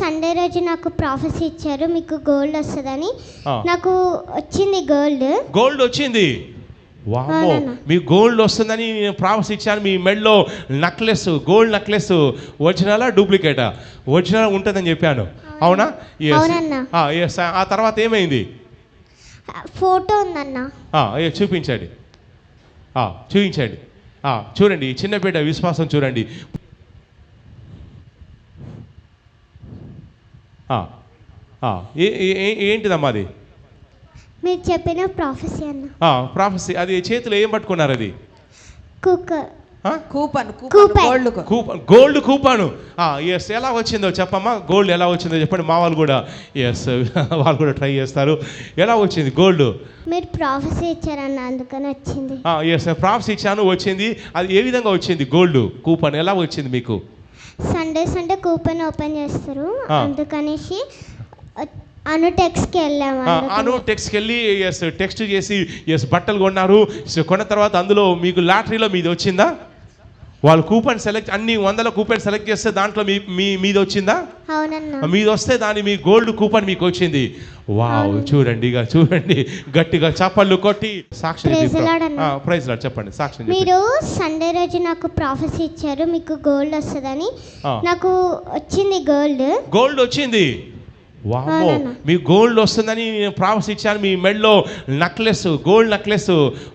Sunday రోజు నాకు prophecy ఇచ్చారు, మీకు గోల్డ్ వస్తుందని. ఆ. నాకు వచ్చింది గోల్డ్ వచ్చింది. వామ్మో, అవునన్నా. మీ గోల్డ్ వస్తుందని నేను ప్రామిస్ ఇచ్చాను. మీ మెడలో నెక్లెస్, గోల్డ్ నెక్లెస్ ఒరిజినలా డూప్లికేటా? ఒరిజినల్ ఉంటుందని చెప్పాను, అవునా? Yes. అవునన్నా. Yes. ఆ తర్వాత ఏమైంది? ఫోటో ఉందన్న. చూపించండి. చూపించండి. చూడండి, ఈ చిన్న బిడ్డ విశ్వాసం చూడండి. ఏంటిదమ్మా అది? మీరు చెప్పిన ప్రాఫెసీ అన్న. ప్రాఫెసీ. అది చేతిలో ఏం పట్టుకున్నారు? అది కుక్కర్. కూపన్. గోల్డ్ కూపాను. ఎస్, ఎలా వచ్చిందో చెప్పమ్మా. గోల్డ్ ఎలా వచ్చిందో చెప్పండి. మా వాళ్ళు కూడా ఎస్ వాళ్ళు కూడా ట్రై చేస్తారు. ఎలా వచ్చింది గోల్డ్? మీరు ప్రాఫెసీ ఇచ్చారన్న, అందుకని వచ్చింది. ఎస్, ప్రాఫెసీ ఇచ్చాను, వచ్చింది. అది ఏ విధంగా వచ్చింది గోల్డ్ కూపన్? ఎలా వచ్చింది మీకు? సండే కూపన్ ఓపెన్ చేస్తారు, అందుకనేసి అనుటెక్స్కి వెళ్ళాము. అనుటెక్స్కి వెళ్ళి ఎస్ టెక్స్ట్ చేసి ఎస్ బట్టలు కొన్నారు. కొన్న తర్వాత అందులో మీకు లాటరీలో మీది వచ్చిందా? వాళ్ళు కూపన్ సెలెక్ట్, అన్ని 100 కూపన్ సెలెక్ట్ చేస్తే దాంట్లో మీది వచ్చిందా? అవునన్నా. మీది వస్తే దాని మీ గోల్డ్ కూపన్ మీకు వచ్చింది. వావ్, చూడండి, ఇక చూడండి, గట్టిగా చప్పళ్ళు కొట్టి సాక్షి ప్రైజ్ లార్డ్ చెప్పండి. సాక్షి. మీరు సండే రోజు నాకు ప్రాఫెసీ ఇచ్చారు, మీకు గోల్డ్ వస్తుందని. నాకు వచ్చింది గోల్డ్ వచ్చింది. వామ్మో, మీ గోల్డ్ వస్తుందని నేను ప్రామిస్ ఇచ్చాను. మీ మెడలో నెక్లెస్, గోల్డ్ నెక్లెస్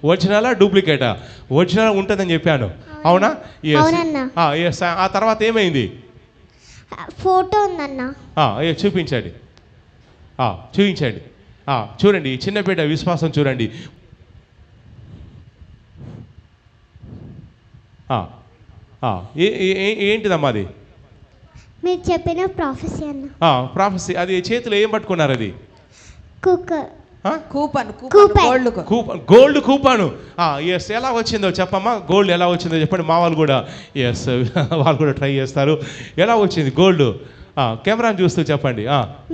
ఒరిజినలా డూప్లికేటా? ఒరిజినల్ ఉంటుందని చెప్పాను, అవునా? Yes. ఆ తర్వాత ఏమైంది? ఫోటో ఉందన్న. చూపించండి. చూపించండి. చూడండి, ఈ చిన్న బిడ్డ విశ్వాసం చూడండి. ఏంటిదమ్మా అది? మీరు చెప్పిన ప్రాఫెసీ అన్న. ప్రాఫెసీ. అది చేతిలో ఏం పట్టుకున్నారు? అది కుక్కర్. గోల్డ్ కూపాను. ఎస్, ఎలా వచ్చిందో చెప్పమ్మా. గోల్డ్ ఎలా వచ్చిందో చెప్పండి. మా వాళ్ళు కూడా ఎస్ వాళ్ళు కూడా ట్రై చేస్తారు. ఎలా వచ్చింది గోల్డ్? కెమెరాని చూస్తూ చెప్పండి.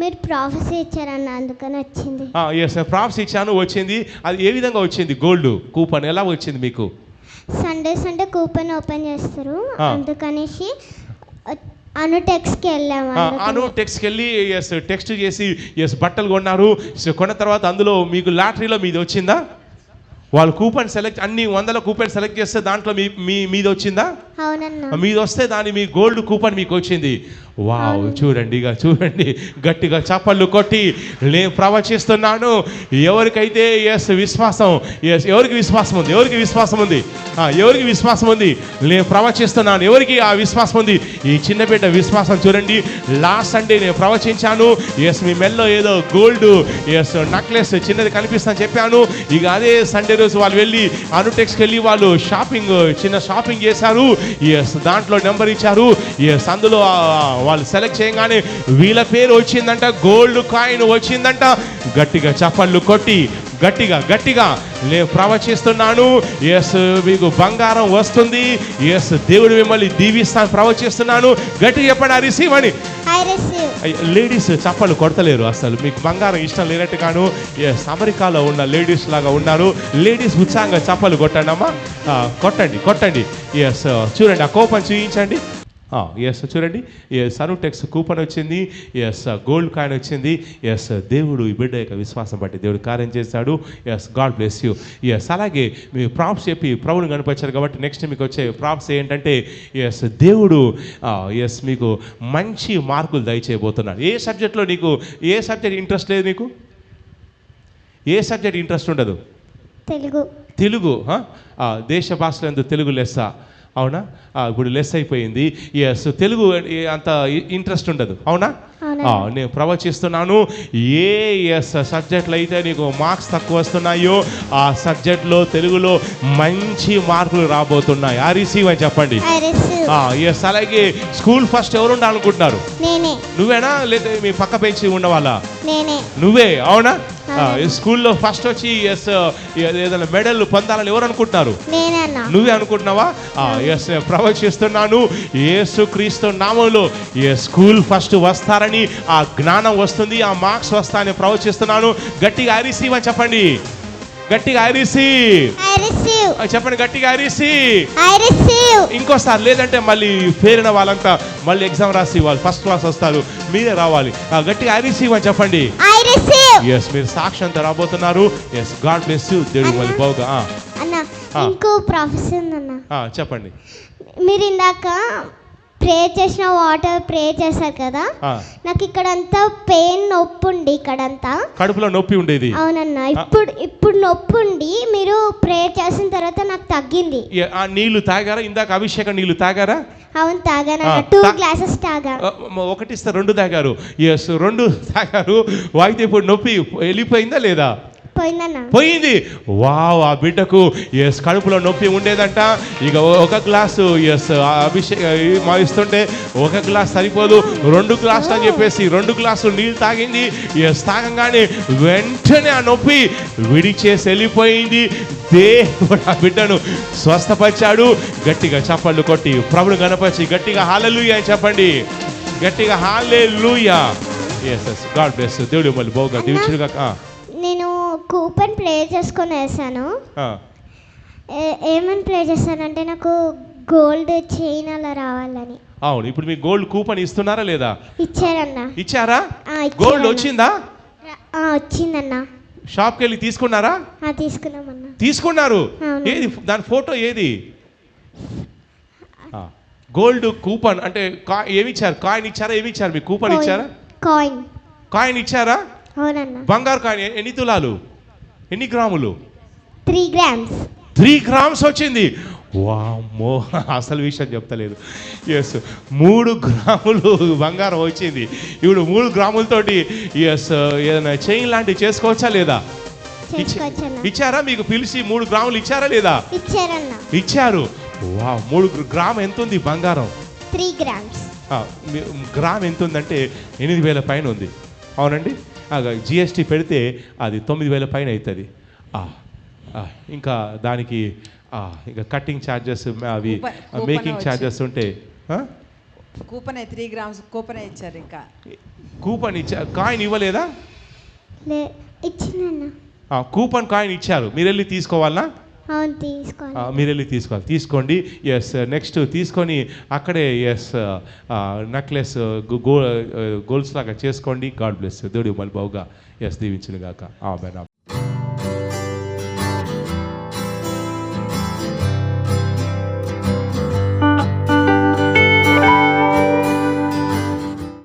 మీరు ప్రాఫెసీ ఇచ్చారన్న, అందుకని వచ్చింది. ఎస్, ప్రాఫెసీ ఇచ్చాను, వచ్చింది. అది ఏ విధంగా వచ్చింది గోల్డ్ కూపన్? ఎలా వచ్చింది మీకు? సండే కూపన్ ఓపెన్ చేస్తారు, అందుకనేసి అనుటెక్స్కి వెళ్ళాము. అనుటెక్స్కి వెళ్ళి ఎస్ టెక్స్ట్ చేసి ఎస్ బట్టలు కొన్నారు. కొన్న తర్వాత అందులో మీకు లాటరీలో మీది వచ్చిందా? వాళ్ళు కూపన్ సెలెక్ట్, అన్ని 100 కూపన్ సెలెక్ట్ చేస్తే దాంట్లో మీది వచ్చిందా? అవునన్నా. మీది వస్తే దాని మీ గోల్డ్ కూపన్ మీకు వచ్చింది. వావ్, చూడండి, ఇక చూడండి, గట్టిగా చప్పళ్ళు కొట్టి నేను ప్రవచిస్తున్నాను. ఎవరికైతే ఎస్ విశ్వాసం, ఎస్ ఎవరికి విశ్వాసం ఉంది? ఎవరికి విశ్వాసం ఉంది? ఎవరికి విశ్వాసం ఉంది? నేను ప్రవచిస్తున్నాను. ఎవరికి ఆ విశ్వాసం ఉంది? ఈ చిన్న బిడ్డ విశ్వాసం చూడండి. లాస్ట్ సండే నేను ప్రవచించాను. ఎస్, మీ మెల్లో ఏదో గోల్డ్ ఎస్ నెక్లెస్ చిన్నది కనిపిస్తుందని చెప్పాను. ఇక అదే సండే రోజు వాళ్ళు వెళ్ళి అనుటెక్స్కి వెళ్ళి వాళ్ళు చిన్న షాపింగ్ చేశారు. ఎస్, దాంట్లో నెంబర్ ఇచ్చారు. ఎస్, అందులో వాళ్ళు సెలెక్ట్ చేయగానే వీళ్ళ పేరు వచ్చిందంట, గోల్డ్ కాయిన్ వచ్చిందంట. గట్టిగా చప్పళ్ళు కొట్టి గట్టిగా నేను ప్రవచిస్తున్నాను. ఎస్, మీకు బంగారం వస్తుంది. ఎస్, దేవుడు మిమ్మల్ని దీవిస్తాను ప్రవచిస్తున్నాను. గట్టిగా చెప్పండి, ఆ రిసీవ్ అని. లేడీస్ చప్పళ్ళు కొడతలేరు అసలు, మీకు బంగారం ఇష్టం లేనట్టుగాను. ఎస్, అమెరికాలో ఉన్న లేడీస్ లాగా ఉన్నారు. లేడీస్ ఉత్సాహంగా చప్పలు కొట్టండి అమ్మా. కొట్టండి. ఎస్, చూడండి, ఆ కోపం చూపించండి. ఎస్, చూడండి, ఎస్ అనుటెక్స్ కూపన్ వచ్చింది. ఎస్, గోల్డ్ కాయిన్ వచ్చింది. ఎస్, దేవుడు ఈ బిడ్డ యొక్క విశ్వాసం బట్టి దేవుడు కార్యం చేశాడు. Yes, God bless you. Yes, అలాగే మీరు ప్రాప్స్ చెప్పి ప్రభువుని కనిపించారు కాబట్టి నెక్స్ట్ మీకు వచ్చే ప్రాప్స్ ఏంటంటే ఎస్ దేవుడు ఎస్ మీకు మంచి మార్కులు దయచేయబోతున్నాడు. ఏ సబ్జెక్ట్లో నీకు ఏ సబ్జెక్ట్ ఇంట్రెస్ట్ లేదు? నీకు ఏ సబ్జెక్ట్ ఇంట్రెస్ట్ ఉండదు? తెలుగు. దేశ భాషలందు తెలుగు లెస్స, అవునా? ఇప్పుడు లెస్ అయిపోయింది. ఎస్, తెలుగు అంత ఇంట్రెస్ట్ ఉండదు, అవునా? నేను ప్రవచిస్తున్నాను, ఎస్ సబ్జెక్టులు అయితే నీకు మార్క్స్ తక్కువ వస్తున్నాయో ఆ సబ్జెక్ట్లో తెలుగులో మంచి మార్కులు రాబోతున్నాయి. ఆ రిసీవ్ అని చెప్పండి. ఎస్, అలాగే స్కూల్ ఫస్ట్ ఎవరు ఉండాలనుకుంటున్నారు? నువ్వేనా, లేదా మీ పక్క పెంచి ఉన్నవాళ్ళ? నువ్వే, అవునా? స్కూల్లో ఫస్ట్ వచ్చి ఎస్ ఏదైనా మెడల్ పొందాలని ఎవరు అనుకుంటున్నారు? నువ్వే అనుకుంటున్నావా? ఎస్, ప్రవచిస్తున్నాను యేసుక్రీస్తు నామములో స్కూల్ ఫస్ట్ వస్తారని, ఆ జ్ఞానం వస్తుంది, ఆ మార్క్స్ వస్తాయని ప్రవచిస్తున్నాను. గట్టిగా ఐ రిసీవ్ అని చెప్పండి. గట్టిగా ఐ రిసీవ్. చెప్పండి గట్టిగా ఐ I receive. ఇంకోసారి లేదంటే మళ్ళీ ఫెయిల్ అయిన వాళ్ళంతా మళ్ళీ ఎగ్జామ్ రాసి వాళ్ళు ఫస్ట్ క్లాస్ వస్తారు, మీరే రావాలి. గట్టిగా ఐ రిసీవ్ అని చెప్పండి. I receive. ఎస్, మీరు సాక్ష్యంతో రాబోతున్నారు. Yes, God bless you. దేవుడు మళ్ళీ బాగుగా. అన్న ఇంకో ప్రాఫెసీ ఉందన్న. చెప్పండి. మీరు ఇందాక ప్రే చేసిన వాటర్ ప్రే చేశారు కదా, నాకు ఇక్కడంతా పెయిన్ నొప్పి ఉండి ఇక్కడంతా కడుపులో నొప్పి ఉండేది. అవునన్నా, ఇప్పుడు నొప్పి ఉండి మీరు ప్రే చేసిన తర్వాత నాకు తగ్గింది. ఆ నీళ్లు తాగారా? ఇందాక అభిషేకం నీళ్లు తాగారా? అవును తాగాను. 2 గ్లాసెస్ తాగా. ఒకటి ఇస్తే 2 తాగారు. ఎస్, 2 తాగారు. అయితే ఇప్పుడు నొప్పి వెళ్ళిపోయిందా లేదా? పోయింది. వావ్, ఆ బిడ్డకు ఎస్ కడుపులో నొప్పి ఉండేదంట. ఇక ఒక గ్లాసు ఎస్ అభిషేకం ఇస్తుంటే ఒక గ్లాస్ సరిపోదు, 2 గ్లాసులు అని చెప్పేసి 2 గ్లాసులు నీళ్ళు తాగింది. ఎస్, తాగంగానే వెంటనే ఆ నొప్పి విడిచేసి వెళ్ళిపోయింది. దేవుడు ఆ బిడ్డను స్వస్థపరిచాడు. గట్టిగా చప్పట్లు కొట్టి ప్రభుని గణపరిచి గట్టిగా హల్లెలూయా అని చెప్పండి. గట్టిగా హల్లెలూయా. Yes, God bless. దేవుడు మళ్ళీ బాగా దీవించుగాక. నేను కూపన్ ప్లే చేసుకొని వేసాను. ఏమని ప్లే చేశానంటే నాకు గోల్డ్ చైన్ అలా రావాలని. అవును, ఇప్పుడు మీకు గోల్డ్ కూపన్ ఇస్తున్నారా లేదా? ఇచ్చారన్నా. ఇచ్చారా? గోల్డ్ వచ్చిందా? వచ్చిందన్న. షాప్కి వెళ్ళి తీసుకున్నారా? తీసుకున్నామన్నా. తీసుకున్నారు. ఏది దాని ఫోటో ఏది? గోల్డ్ కూపన్ అంటే ఏమి ఇచ్చారు? కాయిన్ ఇచ్చారా? ఏమి ఇచ్చారు? మీకు కూపన్ ఇచ్చారా? కాయిన్ ఇచ్చారా? బంగారు కాయిన్. ఎన్ని తులాలు? ఎన్ని గ్రాములు? 3 grams. 3 grams వచ్చింది. వామ్మో, అసలు విషయం చెప్తలేదు. ఎస్, 3 గ్రాములు బంగారం వచ్చింది. ఇప్పుడు 3 గ్రాములతోటి ఎస్ ఏదైనా చైన్ లాంటివి చేసుకోవచ్చా లేదా? ఇచ్చారా? మీకు పిలిచి 3 గ్రాములు ఇచ్చారా లేదా? ఇచ్చారు. వా, 3 గ్రామ్ ఎంత ఉంది బంగారం? 3 grams. గ్రామ్ ఎంత ఉందంటే 8,000 పైన ఉంది. అవునండి. జిఎస్టీ పెడితే అది 9,000 పైన అవుతుంది. ఇంకా దానికి ఇంకా కటింగ్ ఛార్జెస్ అవి మేకింగ్ ఛార్జెస్ ఉంటాయి. కూపన్ 3 grams కూపన్ ఇచ్చారు. ఇంకా కూపన్ ఇచ్చారు. కాయిన్ ఇవ్వలేదా? కూపన్ కాయిన్ ఇచ్చారు. మీరు వెళ్ళి తీసుకోవాలా? మీరు వెళ్ళి తీసుకోవాలి. తీసుకోండి. ఎస్, నెక్స్ట్ తీసుకొని అక్కడే ఎస్ నెక్లెస్ గోల్స్ లాగా చేసుకోండి. God bless. దేవుడు మళ్ళీ బావుగా ఎస్ దీవించును గాక. ఆమేన్.